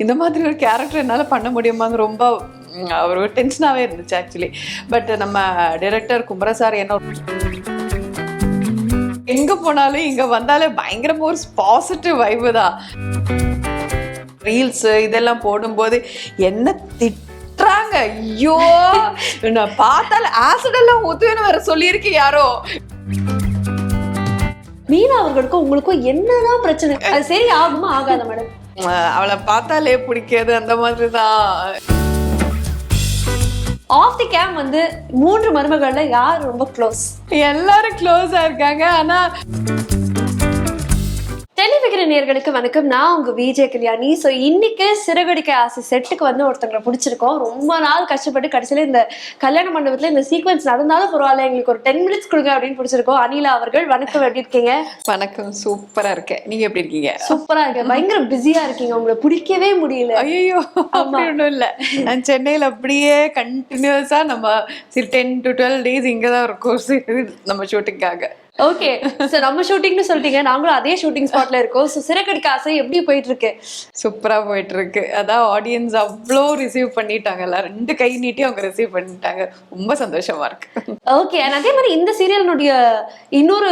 இந்த மாதிரி ஒரு கேரக்டர் என்னால் பண்ண முடியுமான்னு ரொம்ப ஒரு டென்ஷனாகவே இருந்துச்சு ஆக்சுவலி. பட் நம்ம டைரக்டர் குமரன் சார் என்ன எங்கே போனாலும் இங்கே வந்தாலே பயங்கரமாக ஒரு பாசிட்டிவ் வைப்பு தான். ரீல்ஸு இதெல்லாம் போடும்போது என்ன திட்டுறாங்க, ஐயோ நான் பார்த்தால ஆசிடெல்லாம் ஊற்றுவேன்னு வேற சொல்லியிருக்கு யாரோ. மீனா அவர்களுக்கும் உங்களுக்கும் என்னதான் பிரச்சனை? அது சரி ஆகுமா ஆகாத மேடம்? அவளை பார்த்தாலே பிடிக்காது அந்த மாதிரி தான். ஆஃப் தி கேம் வந்து 3 மருமகள்ல யார் ரொம்ப க்ளோஸ்? எல்லாரும் க்ளோஸா இருக்காங்க. ஆனா டெலிவிகிற நேயர்களுக்கு வணக்கம், நான் உங்க விஜய் கல்யாணி. ஸோ இன்னைக்கு சிறகடிக்க ஆசை செட்டுக்கு வந்து ஒருத்தங்களை பிடிச்சிருக்கோம். ரொம்ப நாள் கஷ்டப்பட்டு கடைசியில இந்த கல்யாண மண்டபத்துல இந்த சீக்வன்ஸ் நடந்தாலும் பரவாயில்ல, எங்களுக்கு ஒரு 10 மினிட்ஸ் கொடுங்க அப்படின்னு பிடிச்சிருக்கோம். அனிலா அவர்கள் வணக்கம், எப்படி இருக்கீங்க? வணக்கம், சூப்பரா இருக்கேன். நீங்க எப்படி இருக்கீங்க? சூப்பரா இருக்கேன். பயங்கர பிஸியா இருக்கீங்க, உங்களை பிடிக்கவே முடியல. ஐயோ அப்படி ஒன்றும் இல்லை, நான் சென்னையில் அப்படியே கண்டினியூஸா நம்ம 10 to 12 days இங்கதான் இருக்கும் நம்ம ஷூட்டிங்காக. ஓகே, சார் நம்ம ஷூட்டிங்னு சொல்லிட்டீங்க, நாங்களும் அதே ஷூட்டிங் ஸ்பாட்ல இருக்கோம். ஸோ சிறகடிக்க ஆசை எப்படி போயிட்டு இருக்கு? சூப்பரா போயிட்டு இருக்கு. அதான் ஆடியன்ஸ் அவ்வளோ ரிசீவ் பண்ணிட்டாங்கல்ல, 2 கை நீட்டி அவங்க ரிசீவ் பண்ணிட்டாங்க. ரொம்ப சந்தோஷமா இருக்கு. ஓகே, அதே மாதிரி இந்த சீரியலுடைய இன்னொரு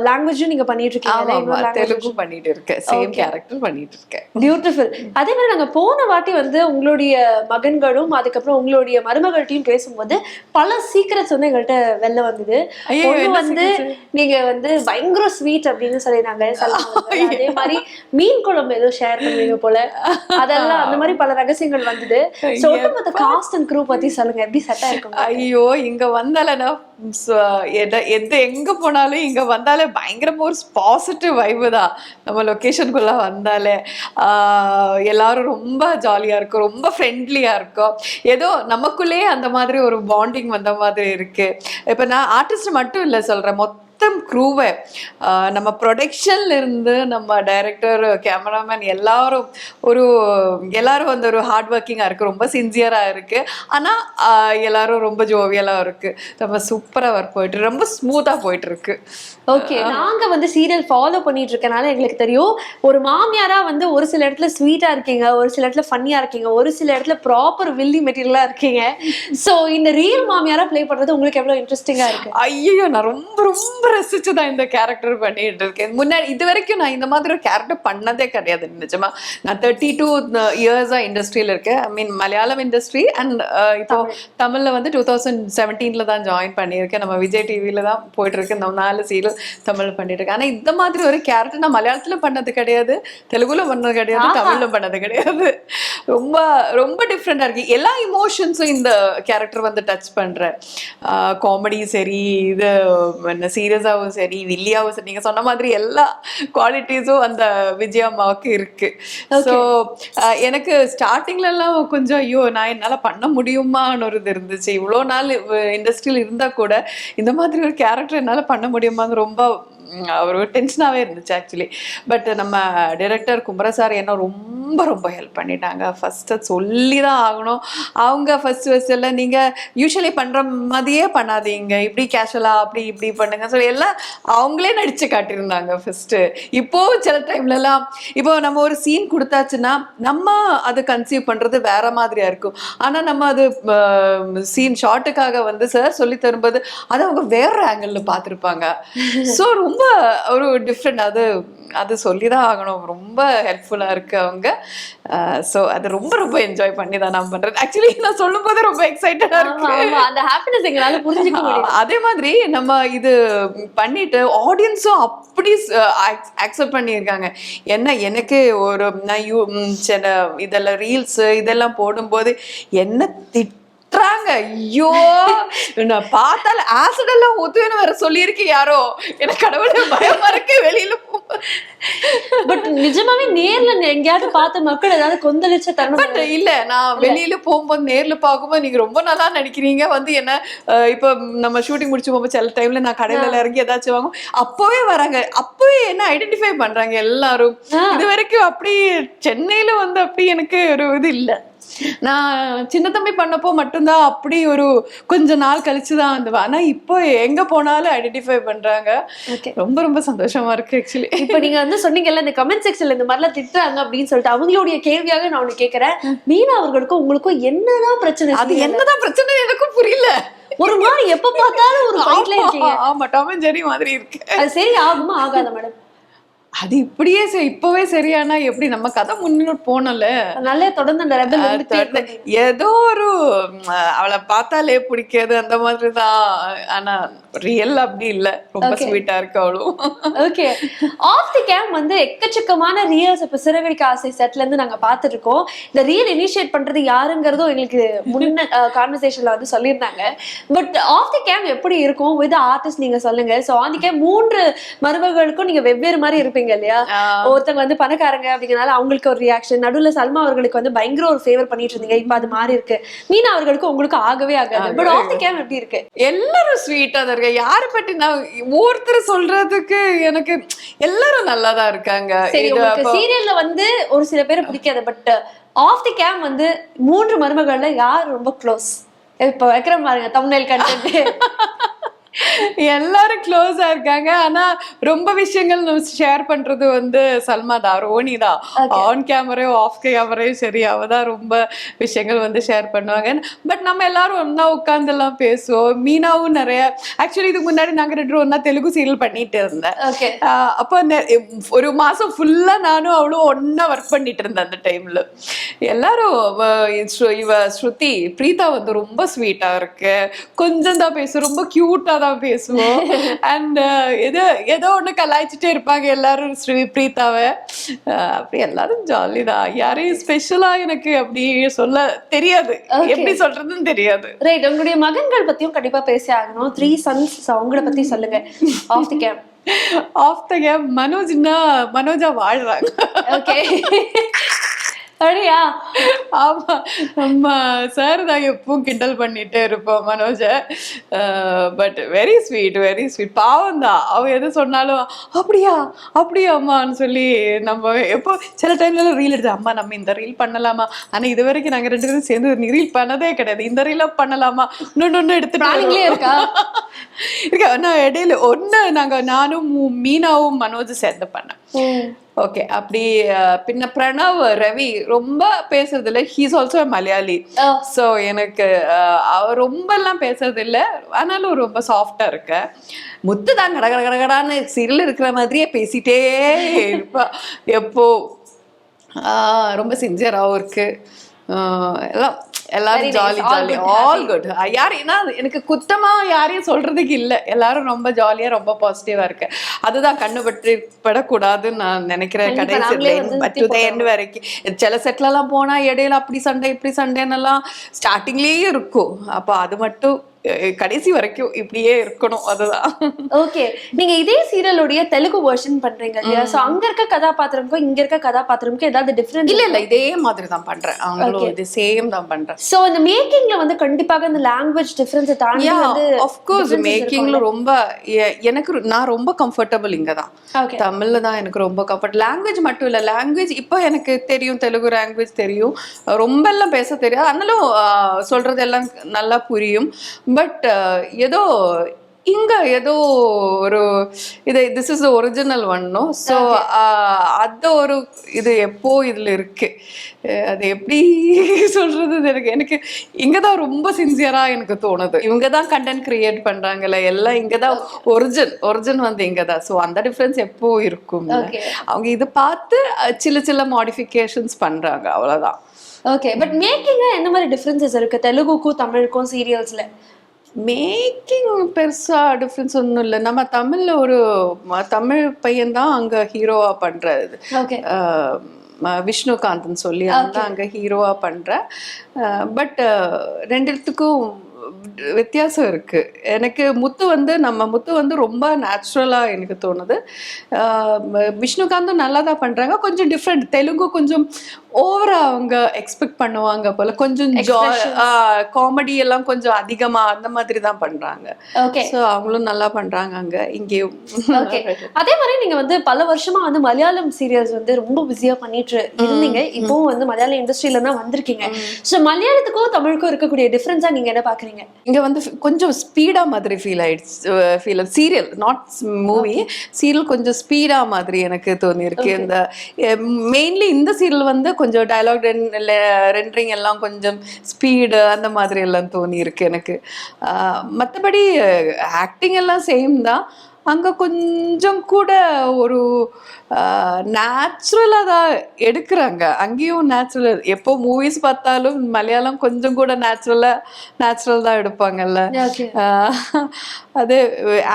லாங்குவேஜும் நீங்க பண்ணிட்டு இருக்கீங்க. தெலுங்கு பண்ணிட்டு இருக்கேன், சேம் கேரக்டர் பண்ணிட்டு இருக்கேன். பியூட்டிஃபுல். அதே மாதிரி நாங்க போன வாட்டி வந்து உங்களுடைய மகன்களும் அதுக்கப்புறம் உங்களுடைய மருமகள்கிட்டையும் பேசும்போது பல சீக்ரெட்ஸ் வந்து எங்கள்கிட்ட வெளில வந்தது. வந்து நீங்க வந்து பயங்கர ஸ்வீட் அப்படின்னு சொல்லிருந்தாங்க. அதே மாதிரி மீன் குழம்பு ஏதோ ஷேர் பண்ணுவீங்க போல, அதெல்லாம் அந்த மாதிரி பல ரகசியங்கள் வந்தது. ஒட்டுமொத்த காஸ்ட் அண்ட் க்ரூ பத்தி சொல்லுங்க, எப்படி செட் ஆயிருக்கும்? ஐயோ இங்க வந்தாலனா எங்க போனாலும் இங்க வந்தாலே பயங்கரமா ஒரு பாசிட்டிவ் வைப்பு தான். நம்ம லொக்கேஷனுக்குள்ள வந்தாலே எல்லாரும் ரொம்ப ஜாலியா இருக்கும், ரொம்ப ஃப்ரெண்ட்லியா இருக்கும். ஏதோ நமக்குள்ளேயே அந்த மாதிரி ஒரு பாண்டிங் வந்த மாதிரி இருக்கு. இப்ப நான் ஆர்டிஸ்ட் மட்டும் இல்லை சொல்றேன், மொத்தம் க்ரூவை, நம்ம ப்ரொடக்ஷன்ல இருந்து நம்ம டைரக்டர், கேமராமேன் எல்லாரும் வந்து ஒரு ஹார்ட் ஒர்க்கிங்கா இருக்கு, ரொம்ப சின்சியரா இருக்கு. ஆனா எல்லாரும் ரொம்ப ஜோவியலா இருக்கு. நம்ம சூப்பரா ஒர்க் போயிட்டு ரொம்ப ஸ்மூத்தா போயிட்டு இருக்கு. ஓகே, நாங்க வந்து சீரியல் ஃபாலோ பண்ணிட்டு இருக்கனால எங்களுக்கு தெரியும், ஒரு மாமியாரா வந்து ஒரு சில இடத்துல ஸ்வீட்டா இருக்கீங்க, ஒரு சில இடத்துல ஃபன்னியா இருக்கீங்க, ஒரு சில இடத்துல ப்ராப்பர் வில்லி மெட்டீரியலா இருக்கீங்க. சோ இந்த ரியல் மாமியாரா பிளே பண்றது உங்களுக்கு எவ்வளவு இன்ட்ரெஸ்டிங்கா இருக்கு? ஐயோ நான் ரொம்ப ரொம்ப ரசிச்சுதான் இந்த கேரக்டர் பண்ணிட்டு இருக்கேன். முன்னாடி இது வரைக்கும் நான் இந்த மாதிரி ஒரு கேரக்டர் பண்ணதே கிடையாது நிஜமா. நான் 32 years இண்டஸ்ட்ரியில இருக்கேன். ஐ மீன் மலையாளம் இண்டஸ்ட்ரி அண்ட் இப்போ தமிழ்ல வந்து 2017 தான் ஜாயின் பண்ணியிருக்கேன். நம்ம விஜய் டிவியில தான் போயிட்டு இருக்கு, நம்ம 4 சீரியல் தமிழ் பண்ணிட்டு இருக்கேன். ஆனா இந்த மாதிரி ஒரு கேரக்டர் நான் மலையாளத்துல பண்ணது கிடையாது, தெலுங்குல பண்ணது கிடையாது, தமிழ்ல பண்ணது கிடையாது. ரொம்ப ரொம்ப டிஃப்ரெண்டா இருக்கு. எல்லா இமோஷன்ஸும் இந்த கேரக்டர் வந்து டச் பண்றேன். காமெடி சரி, இது சீரியஸாவும் சரி, வில்லியாவும் சரி, நீங்க சொன்ன மாதிரி எல்லா குவாலிட்டிஸும் அந்த விஜய் அம்மாவுக்கு இருக்கு. ஸோ எனக்கு ஸ்டார்டிங்ல எல்லாம் கொஞ்சம் ஐயோ நான் என்னால பண்ண முடியுமான்னு ஒரு இது இருந்துச்சு. இவ்வளோ நாள் இண்டஸ்ட்ரியில் இருந்தா கூட இந்த மாதிரி ஒரு கேரக்டர் என்னால பண்ண முடியுமான்னு ரொம்ப ஒரு டென்ஷனாகவே இருந்துச்சு ஆக்சுவலி. பட் நம்ம டைரக்டர் குமரன் சார் என்ன ரொம்ப ரொம்ப ஹெல்ப் பண்ணிட்டாங்க. ஃபர்ஸ்ட் சொல்லி தான் ஆகணும். அவங்க ஃபர்ஸ்ட் எல்லாம் நீங்கள் யூஸ்வலி பண்ணுற மாதிரியே பண்ணாதீங்க, இப்படி கேஷுவலாக அப்படி இப்படி பண்ணுங்க சொல்லி எல்லாம் அவங்களே நடிச்சு காட்டியிருந்தாங்க ஃபர்ஸ்ட்டு. இப்போது சில டைம்லலாம் இப்போ நம்ம ஒரு சீன் கொடுத்தாச்சுன்னா நம்ம அதை கன்சீவ் பண்ணுறது வேற மாதிரியா இருக்கும். ஆனால் நம்ம அது சீன் ஷார்ட்டுக்காக வந்து சார் சொல்லி தரும்போது அதை அவங்க வேற ஆங்கிளில் பார்த்துருப்பாங்க. ஸோ ரொம்ப ஒரு டிஃப்ரெண்ட், அது சொல்லிதான் ஆகணும். ரொம்ப ஹெல்ப்ஃபுல்லா இருக்கு அவங்க. ஸோ அது ரொம்ப ரொம்ப என்ஜாய் பண்ணி தான் நான் பண்றேன். ஆக்சுவலி நான் சொல்லும் போது ரொம்ப எக்ஸைட்டடா இருக்கு. அந்த ஹாப்பினஸ் எங்களால புரிஞ்சுக்க முடியும். அதே மாதிரி நம்ம இது பண்ணிட்டு ஆடியன்ஸும் அப்படி அக்செப்ட் பண்ணியிருக்காங்க. என்ன எனக்கு ஒரு இதெல்லாம் ரீல்ஸ் இதெல்லாம் போடும்போது என்ன திட்டுறாங்க, ஐயோ நான் பார்த்தால ஆசிடெல்லாம் ஊத்துவேன்னு வேற சொல்லியிருக்கு யாரோ. எனக்கு கடவுளே பயமா இருக்கு வெளியில போ. பட் நிஜமாவே நேர்ல எங்கேயாவது பார்த்த மக்கள் ஏதாவது கொந்தளிச்ச தருணம்? பட் இல்ல, நான் வெளியில போகும்போது நேர்ல பார்க்கும்போது நீங்க ரொம்ப நல்லா நடிக்கிறீங்க வந்து என்ன இப்ப நம்ம ஷூட்டிங் முடிச்சு போகும்போது சில டைம்ல நான் கடையில இறங்கி ஏதாச்சும் வாங்கும், அப்பவே வராங்க, அப்பவே என்ன ஐடென்டிஃபை பண்றாங்க எல்லாரும். இது வரைக்கும் அப்படி சென்னையில வந்து அப்படி எனக்கு ஒரு இது இல்லை. நான் சின்ன தம்பி பண்ணப்போ மட்டும்தான் அப்படி ஒரு கொஞ்ச நாள் கழிச்சுதான் வந்து, ஆனா இப்போ எங்க போனாலும் ஐடென்டிஃபை பண்றாங்க. ரொம்ப ரொம்ப சந்தோஷமா இருக்கு ஆக்சுவலி. இப்ப நீங்க வந்து சொன்னீங்கல்ல இந்த கமெண்ட் செக்ஷன்ல இந்த மாதிரிலாம் திட்டுறாங்க அப்படின்னு சொல்லிட்டு, அவங்களுடைய கேள்வியாக நான் ஒண்ணு கேட்கிறேன், மீனா அவர்களுக்கும் உங்களுக்கும் என்னதான் பிரச்சனை? அது என்னதான் பிரச்சனை எனக்கும் புரியல. ஒரு மாதிரி எப்ப பார்த்தாலும் ஒரு ஃபைட்ல இருக்கீங்க. ஆமா, டாம் அண்ட் ஜெர்ரி மாதிரி இருக்கு. அது சரி ஆகுமா ஆகாத மேடம்? அது இப்படியே இப்பவே சரியானா எப்படி? நம்ம கதை முன்னோட்டு போனோம்ல, நல்ல தொடர்ந்து அந்த ரெபல் ஏதோ ஒரு அவளை பார்த்தாலே பிடிக்காது அந்த மாதிரிதான். ஆனா ரியல் அப்படி இல்ல, ரொம்ப ஸ்வீட்டா இருக்கு அவளும். ஓகே, ஆஃப் தி கேம் வந்து எக்கச்சக்கமான ரியல்ஸ் இப்ப சிறவெளிக்க ஆசை செட்ல இருந்து நாங்க பாத்துட்டு இருக்கோம். இந்த ரியல் இனிஷியேட் பண்றது யாருங்கிறதும் எங்களுக்கு முன்ன கான்வர்சேஷன்ல வந்து சொல்லியிருந்தாங்க. பட் ஆஃப் தி கேம் எப்படி இருக்கும் வித் ஆர்டிஸ்ட் நீங்க சொல்லுங்க. சோ ஆன் தி கேம் 3 மருமகளுக்கும் நீங்க வெவ்வேறு மாதிரி இருப்பீங்க இல்லையா? ஒருத்தவங்க வந்து பணக்காரங்க அப்படிங்கறனால அவங்களுக்கு ஒரு ரியாக்ஷன், நடுவுல சல்மா அவர்களுக்கு வந்து பயங்கர ஒரு ஃபேவர் பண்ணிட்டு இருந்தீங்க, இப்ப அது மாறி இருக்கு. மீனா அவர்களுக்கு உங்களுக்கு ஆகவே ஆகாது. பட் ஆஃப் தி கேம் எப்படி இருக்கு? எல்லாரும் ஸ்வீட்டா தான் இருக்க. யாரை பற்றி நான் ஒருத்தர் சொல்றதுக்கு எனக்கு எல்லாரும் நல்லாதான் இருக்காங்க. சீரியல்ல வந்து ஒரு சில பேரை பிடிக்காது, பட் ஆஃப் தி கேம் வந்து 3 மருமகள்ல யார் ரொம்ப க்ளோஸ்? இப்ப வைக்கிற பாருங்க தம்ப்நெயில் கண்டென்ட். எல்லாரும் க்ளோஸா இருக்காங்க. ஆனா ரொம்ப விஷயங்கள் ஷேர் பண்றது வந்து சல்மா தான், ரோனி தான். ஆன் கேமரையும் ஆஃப் கேமரையும் சரி, அவதான் ரொம்ப விஷயங்கள் வந்து ஷேர் பண்ணுவாங்க. பட் நம்ம எல்லாரும் ஒன்னா உட்கார்ந்து எல்லாம் பேசுவோம். மீனாவும் நிறைய, ஆக்சுவலி இதுக்கு முன்னாடி நாங்க 2 ஒன்னா தெலுங்கு சீரியல் பண்ணிட்டு இருந்தேன். அப்போ ஒரு மாசம் ஃபுல்லா நானும் அவளும் ஒன்னா ஒர்க் பண்ணிட்டு இருந்தேன். அந்த டைம்ல எல்லாரும் இவ ஸ்ருதி பிரீதா வந்து ரொம்ப ஸ்வீட்டா இருக்கு, கொஞ்சம் தான் பேசும், ரொம்ப கியூட்டா தான் பேசுவோம். அண்ட் ஏதோ ஒண்ணு கலாய்ச்சிட்டே இருப்பாங்க எல்லாரும் ஸ்ரீ பிரீதாவை. அப்படி எல்லாரும் ஜாலி தான். யாரையும் ஸ்பெஷலா எனக்கு அப்படி சொல்ல தெரியாது, எப்படி சொல்றதுன்னு தெரியாது. ரைட், உங்களுடைய மகன்கள் பத்தியும் கண்டிப்பா பேசி ஆகணும். 3 sons, அவங்கள பத்தி சொல்லுங்க. Of the game of the game மனோஜா வாழ்றாங்க. ஓகே, அப்படியா? ஆமா, நம்ம சார் தான் எப்பவும் கிண்டல் பண்ணிட்டே இருப்போம் Manoj. But very sweet, very sweet. பாவம் தான், அவ எது சொன்னாலும் அப்படியா அம்மான்னு சொல்லி நம்ம எப்போ சில டைம்ல ரீல் எடுத்து, அம்மா நம்ம இந்த ரீல் பண்ணலாமா, ஆனா இது வரைக்கும் நாங்க 2 பேரும் சேர்ந்து ரீல் பண்ணதே கிடையாது, இந்த ரீல பண்ணலாமா, இன்னொன்னு எடுத்துட்டு இருக்கா. நான் இடையில நானும் மீனாவும் மனோஜ் சேர்ந்து பண்ணேன். ஓகே, அப்படி பின்ன பிரணவ் ரவி ரொம்ப பேசுறது இல்லை. He's also Malayali. ஸோ எனக்கு அவர் ரொம்ப எல்லாம் பேசுறது இல்லை, ஆனாலும் ரொம்ப சாஃப்டா இருக்க. முத்து தான் கடகடான்னு சீரியல் இருக்கிற மாதிரியே பேசிட்டே இருப்பா எப்போ. ரொம்ப சின்சியராகவும் இருக்கு. எல்லாரும் ஜாலி ஆல் குட். யாரையும் எனக்கு குத்தமா யாரையும் சொல்றதுக்கு இல்லை, எல்லாரும் ரொம்ப ஜாலியா ரொம்ப பாசிட்டிவா இருக்கு. அதுதான் கண்ணு படக்கூடாதுன்னு நான் நினைக்கிறேன். கடைசி வரைக்கும் சில செட்ல எல்லாம் போனா இடையில அப்படி சண்டை இப்படி சண்டைன்னு எல்லாம் ஸ்டார்டிங்லயே இருக்கும். அப்ப அது மட்டும் கடைசி வரைக்கும் இப்படியே இருக்கணும், அதுதான். ஓகே, நீங்க இதே சீரியலுடைய தெலுங்கு வெர்ஷன் பண்றீங்க இல்லையா? சோ அங்க இருக்க கதாபாத்திரமுக்கும் இங்க இருக்க கதாபாத்திரமுக்கும் ஏதாவது டிஃபரன்ஸ்? இல்ல இதே மாதிரி தான் பண்றேன், அவங்களும் இது சேம் தான் பண்றேன். சோ இந்த மேக்கிங்ல வந்து கண்டிப்பாக இந்த லாங்குவேஜ் டிஃபரன்ஸ் தாண்டி வந்து ஆஃப் கோர்ஸ் மேக்கிங்ல ரொம்ப நான் ரொம்ப கம்ஃபர்டபிள் இங்க தான். தமிழ்ல தான் எனக்கு ரொம்ப கம்ஃபர்ட். லாங்குவேஜ் மட்டும் இல்ல, லாங்குவேஜ் இப்போ எனக்கு தெரியும், தெலுங்கு லாங்குவேஜ் தெரியும், ரொம்ப எல்லாம் பேச தெரியாது, அதனாலும் சொல்றது எல்லாம் நல்லா புரியும். பட் ஏதோ இங்க ஏதோ ஒரு திஸ் இஸ் ஒரிஜினல் ஒன்னோ. ஸோ அது ஒரு இது எப்போ இதுல இருக்கு, அது எப்படி சொல்றது எனக்கு இங்கதான் ரொம்ப சின்சியரா எனக்கு தோணுது. இவங்கதான் கண்டென்ட் கிரியேட் பண்றாங்கல்ல, எல்லாம் இங்கதான் ஒரிஜின் வந்து இங்கதான். ஸோ அந்த டிஃபரன்ஸ் எப்போ இருக்கும். அவங்க இது பார்த்து சில மாடிஃபிகேஷன்ஸ் பண்றாங்க, அவ்வளவுதான். ஓகே, பட் மேக்கிங் என்ன மாதிரி டிஃபரன்சஸ் இருக்கு தெலுங்குக்கும் தமிழுக்கும் சீரியல்ஸ்ல? மேக்கிங் பெருசா டிஃப்ரென்ஸ் ஒன்றும் இல்லை. நம்ம தமிழ்ல ஒரு தமிழ் பையன்தான் அங்க ஹீரோவா பண்றது, விஷ்ணுகாந்த்னு சொல்லி அங்க ஹீரோவா பண்ற. பட் 2த்துக்கும் வித்தியாசம் இருக்கு. எனக்கு நம்ம முத்து வந்து ரொம்ப நேச்சுரலா எனக்கு தோணுது. விஷ்ணுகாந்தும் நல்லா தான் பண்றாங்க. கொஞ்சம் டிஃப்ரெண்ட். தெலுங்கு கொஞ்சம் ஓவரா அவங்க எக்ஸ்பெக்ட் பண்ணுவாங்க போல. கொஞ்சம் காமெடி எல்லாம் கொஞ்சம் அதிகமா அந்த மாதிரி தான் பண்றாங்க. ஓகே. ஸோ அவங்களும் நல்லா பண்றாங்க அங்க இங்கேயும். ஓகே. அதே மாதிரி நீங்க வந்து பல வருஷமா வந்து மலையாளம் சீரியல்ஸ் வந்து ரொம்ப பிஸியா பண்ணிட்டு இருந்தீங்க. இப்பவும் வந்து மலையாள இண்டஸ்ட்ரியில தான் வந்திருக்கீங்க. ஸோ மலையாளத்துக்கும் தமிழுக்கும் இருக்கக்கூடிய டிஃபரன்ஸா நீங்க என்ன பாக்குறீங்க? இங்க வந்து கொஞ்சம் ஸ்பீடா மாதிரி ஃபீல் ஆயிடுச்சு. சீரியல் நாட் மூவி, சீரியல் கொஞ்சம் ஸ்பீடா மாதிரி எனக்கு தோணி இருக்கு. இந்த மெயின்லி இந்த சீரியல் வந்து கொஞ்சம் டயலாக் ரெண்டரிங் எல்லாம் கொஞ்சம் ஸ்பீடு அந்த மாதிரி எல்லாம் தோணி இருக்கு எனக்கு. மற்றபடி ஆக்டிங் எல்லாம் சேம் தான். அங்கே கொஞ்சம் கூட ஒரு நேச்சுரலாக தான் எடுக்கிறாங்க. அங்கேயும் நேச்சுரல். எப்போ மூவிஸ் பார்த்தாலும் மலையாளம் கொஞ்சம் கூட நேச்சுரல் தான் எடுப்பாங்கல்ல. அது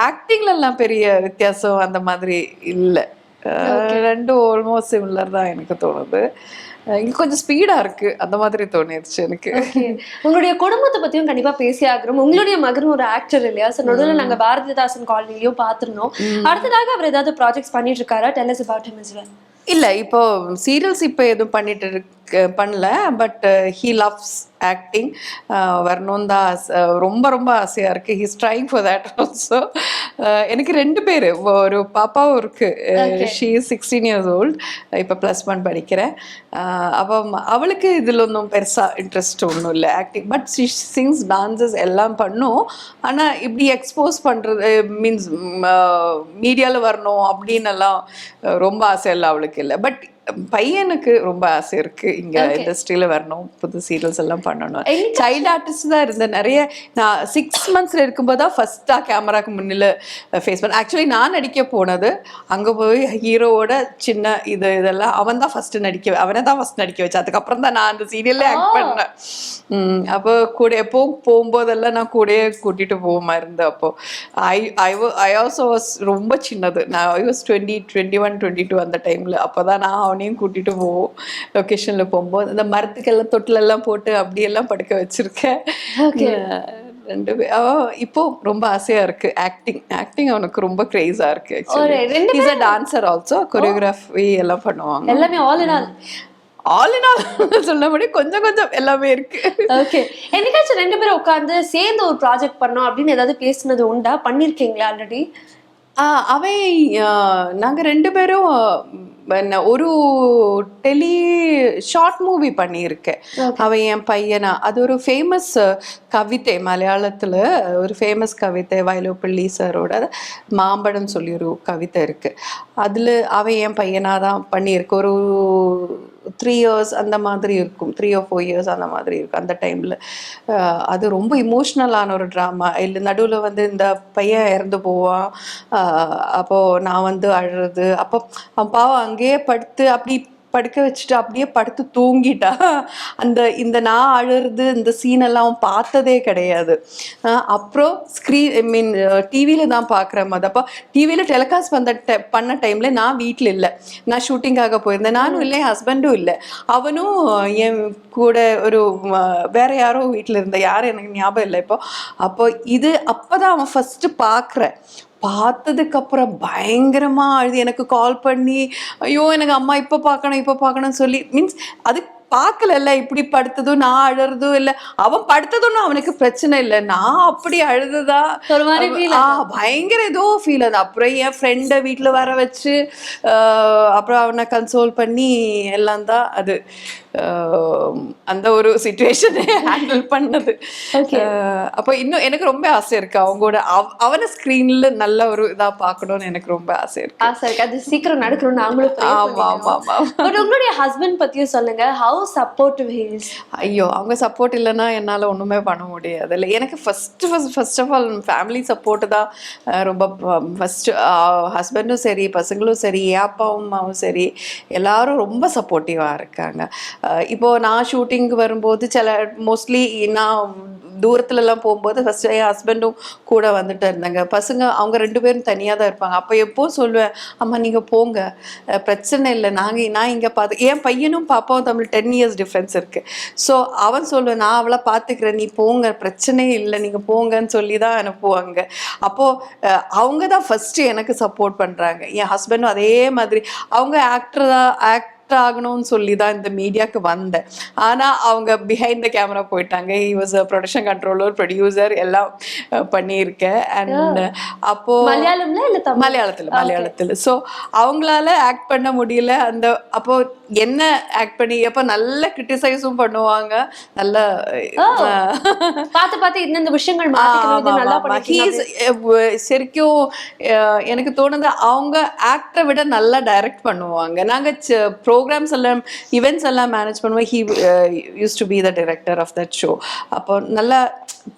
ஆக்டிங்லலாம் பெரிய வித்தியாசம் அந்த மாதிரி இல்லை. ரெண்டும் ஆல்மோஸ்ட் சிமிலர் தான் எனக்கு தோணுது. இங்க கொஞ்சம் ஸ்பீடா இருக்கு அந்த மாதிரி தோணிடுச்சு எனக்கு. உங்களுடைய குடும்பத்தை பத்தியும் கண்டிப்பா பேசி ஆகிறோம். உங்களுடைய மகன் ஒரு ஆக்டர் இல்லையா? சோ நடுவில் நாங்க பாரதிதாசன் காலனிலையும் பார்த்திருந்தோம். அடுத்ததாக அவர் ஏதாவது ப்ராஜெக்ட்ஸ் பண்ணிட்டு இருக்காரா? Tell us about him as well. இல்லை, இப்போ சீரியல்ஸ் இப்போ எதுவும் பண்ணல. But he loves acting. வரணும் தான் ரொம்ப ரொம்ப ஆசையாக இருக்குது. He's trying for that also. எனக்கு 2 பேர், ஒரு பாப்பாவும் இருக்குது. She is 16 years old. இப்போ +1 படிக்கிறேன். அப்போ அவளுக்கு இதில் ஒன்றும் பெருசாக இன்ட்ரெஸ்ட் ஒன்றும் இல்லை acting. But she Singh, dances எல்லாம் பண்ணும். ஆனால் இப்படி எக்ஸ்போஸ் பண்ணுறது மீன்ஸ் மீடியாவில் வரணும் அப்படின்னு எல்லாம் ரொம்ப ஆசை இல்லை அவளுக்கு இல்லை. பட் பையனுக்கு ரொம்ப ஆசை இருக்கு இங்க இண்டஸ்ட்ரியில வரணும், புது சீரியல்ஸ் எல்லாம் பண்ணணும். சைல்டு ஆர்டிஸ்ட் தான் இருந்தேன் நிறைய. நான் 6 months இருக்கும்போது தான் ஃபர்ஸ்டா கேமராக்கு முன்னில ஃபேஸ் பண்ண. ஆக்சுவலி நான் நடிக்க போனது அங்க போய் ஹீரோவோட சின்ன இதெல்லாம் அவன் தான் அவனை தான் ஃபர்ஸ்ட் நடிக்க வச்சு. அதுக்கப்புறம் தான் நான் அந்த சீரியல்ல ஆக்ட் பண்ணேன். அப்போ கூட எப்பவும் போகும்போதெல்லாம் நான் கூடயே கூட்டிட்டு போகாம இருந்தேன். அப்போ ஐ ஆல்சோ வாஸ் ரொம்ப சின்னது. நான் ஐ வாஸ் 20, 21, 22 அந்த டைம்ல. அப்போதான் நான் அவனையும் கூட்டிட்டு போவோம் லொகேஷன்ல போகும்போது. அந்த மரத்துக்கெல்லாம் தொட்டிலெல்லாம் போட்டு அப்படியெல்லாம் படுக்க வச்சிருக்கேன். 2 இப்போ ரொம்ப ஆசையா இருக்கு. ஆக்டிங் அவனுக்கு ரொம்ப கிரேஸா இருக்கு. Is a dancer also, choreography எல்லாம் பண்ணுவாங்க. எல்லாமே ஆல் இன் ஆல் சொன்னபடி கொஞ்சம் எல்லாமே இருக்கு. ஓகே. என்னைக்காச்சும் 2 பேரும் உட்கார்ந்து சேர்ந்து ஒரு ப்ராஜெக்ட் பண்ணோம் அப்படின்னு ஏதாவது பேசுனது உண்டா? பண்ணிருக்கீங்களா ஆல்ரெடி? நாங்க 2 பேரும் ஒரு ஷார்ட் மூவி பண்ணியிருக்கேன். அவன் என் பையனா. அது ஒரு ஃபேமஸ் கவிதை, மலையாளத்துல ஒரு ஃபேமஸ் கவிதை, வயலோப்பள்ளி சாரோட மாம்பழம் சொல்லி ஒரு கவிதை இருக்கு. அதுல அவன் என் பையனா தான் பண்ணியிருக்கு. ஒரு 3 years அந்த மாதிரி இருக்கும், 3 or 4 years அந்த மாதிரி இருக்கும் அந்த டைம்ல. அது ரொம்ப இமோஷ்னலான ஒரு ட்ராமா. இல்லை நடுவில் வந்து இந்த பையன் இறந்து போவான். அப்போ நான் வந்து அழுறது. அப்போ அவன் பாவம் அங்கேயே படுக்க வச்சுட்டு அப்படியே படுத்து தூங்கிட்டா. இந்த நான் அழுறது இந்த சீனெல்லாம் அவன் பார்த்ததே கிடையாது. அப்புறம் டிவியில தான் பார்க்குற மாதிரி. அப்போ டிவியில் டெலிகாஸ்ட் பண்ண டைம்ல நான் வீட்டில் இல்லை, நான் ஷூட்டிங்காக போயிருந்தேன். நானும் இல்லை, என் ஹஸ்பண்டும் இல்லை. அவனும் என் கூட ஒரு வேற யாரோ வீட்டில் இருந்த, யாரும் எனக்கு ஞாபகம் இல்லை இப்போ. அப்போதான் அவன் ஃபர்ஸ்ட் பார்த்ததுக்கு அப்புறம் பயங்கரமா அழுது எனக்கு கால் பண்ணி, ஐயோ எனக்கு அம்மா இப்போ பார்க்கணும்னு சொல்லி, மீன்ஸ் அது பார்க்கல இப்படி படுத்ததும் நான் அழுறதும் இல்லை, அவன் படுத்ததும் அவனுக்கு பிரச்சனை இல்லை, நான் அப்படி அழுதுதா பயங்கர ஏதோ ஃபீல். அது அப்புறம் என் ஃப்ரெண்டை வீட்டில் வர வச்சு அப்புறம் அவனை கன்சோல் பண்ணி எல்லாம் தான் அது அந்த ஒரு சிச்சுவேஷனை ஹேண்டில் பண்ணது. அப்போ இன்னும் எனக்கு ரொம்ப ஆசை இருக்கு அவங்களோட அவனை ஸ்கிரீன்ல நல்ல ஒரு இதா பார்க்கணும்னு எனக்கு ரொம்ப ஆசை இருக்கு. அது சீக்கிரம் நடக்கணும்னு நாங்களும். பட் உங்களுடைய ஹஸ்பண்ட் பத்தியும் சொல்லுங்க. How supportive he is? ஐயோ, அவங்க சப்போர்ட் இல்லைன்னா என்னால ஒண்ணுமே பண்ண முடியாது. இல்லை, எனக்கு first of all family support தான் ரொம்ப ஃபர்ஸ்ட். ஹஸ்பண்டும் சரி, பசங்களும் சரி, அப்பாவும் அம்மாவும் சரி, எல்லாரும் ரொம்ப சப்போர்ட்டிவா இருக்காங்க. இப்போ நான் ஷூட்டிங்க்கு வரும்போது மோஸ்ட்லி நான் தூரத்துல எல்லாம் போகும்போது ஃபர்ஸ்ட் என் ஹஸ்பண்டும் கூட வந்துட்டு இருந்தாங்க. பசங்க அவங்க 2 பேரும் தனியாக தான் இருப்பாங்க. அப்போ எப்போ சொல்லுவேன், அம்மா நீங்கள் போங்க, பிரச்சனை இல்லை, நான் இங்கே பார்த்து, என் பையனும் பாப்பாவும் தமிழ் 10 இயர்ஸ் டிஃப்ரென்ஸ் இருக்கு. ஸோ அவன் சொல்லுவேன், நான் அவளை பார்த்துக்கிறேன், நீ போங்க, பிரச்சனையே இல்லை, நீங்கள் போங்கன்னு சொல்லி தான் அனுப்புவாங்க. அப்போது அவங்க தான் ஃபஸ்ட்டு எனக்கு சப்போர்ட் பண்ணுறாங்க. என் ஹஸ்பண்டும் அதே மாதிரி, அவங்க ஆக்ட் ஆகணும்னு சொல்லி தான் இந்த மீடியாவுக்கு வந்தேன். ஆனால் அவங்க பிஹைண்ட் த கேமரா போயிட்டாங்க. He was a production controller, producer எல்லாம் பண்ணியிருக்கேன். அண்ட் அப்போது மலையாளத்தில் ஸோ அவங்களால ஆக்ட் பண்ண முடியல. அப்போது என்ன ஆக்ட் பண்ணி எப்போ நல்ல கிரிட்டிசைஸும் பண்ணுவாங்க, நல்ல பார்த்து இந்த விஷயங்கள் சரிக்கும் எனக்கு தோணுது அவங்க ஆக்டரை விட நல்லா டைரக்ட் பண்ணுவாங்க. நாங்கள் ப்ரோக்ராம்ஸ் எல்லாம் ஈவெண்ட்ஸ் எல்லாம் மேனேஜ் பண்ணுவோம். He use to be the director of that show. அப்போ நல்லா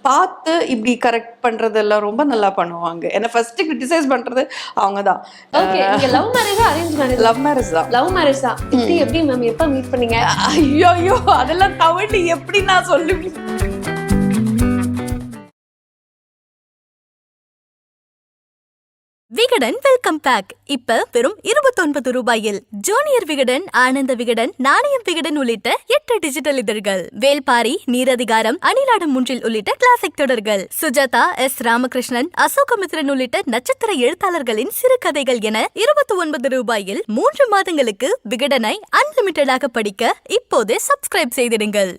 பார்த்து இப்படி கரெக்ட் பண்றதெல்லாம் ரொம்ப நல்லா பண்ணுவாங்க. என்ன ஃபர்ஸ்ட் கிரிட்டிசைஸ் பண்றது அவங்க தான். ஓகே, நீங்க லவ் மேரேஜா அரேஞ்ச் மேரேஜ்? லவ் மேரேஜ் தான். லவ் மேரேஜ் தான். எப்படி மேம் எப்ப மீட் பண்ணீங்க? ஐயோ அதெல்லாம் தவிட்டு எப்படி நான் சொல்லுவேன். விகடன் வெல்கம் பேக் இப்ப வெறும் 29 ரூபாயில். ஜூனியர் விகடன், ஆனந்த விகடன், நாணயம் விகடன் உள்ளிட்ட 8 டிஜிட்டல் இதழ்கள், வேல்பாரி, நீரதிகாரம், அணிலாடும் முன்றில் உள்ளிட்ட கிளாசிக் தொடர்கள், சுஜாதா, எஸ் ராமகிருஷ்ணன், அசோகமித்ரன் உள்ளிட்ட நட்சத்திர எழுத்தாளர்களின் சிறுகதைகள் என 29 ரூபாயில் 3 மாதங்களுக்கு விகடனை அன்லிமிட்டடாக படிக்க இப்போதே சப்ஸ்கிரைப் செய்திடுங்கள்.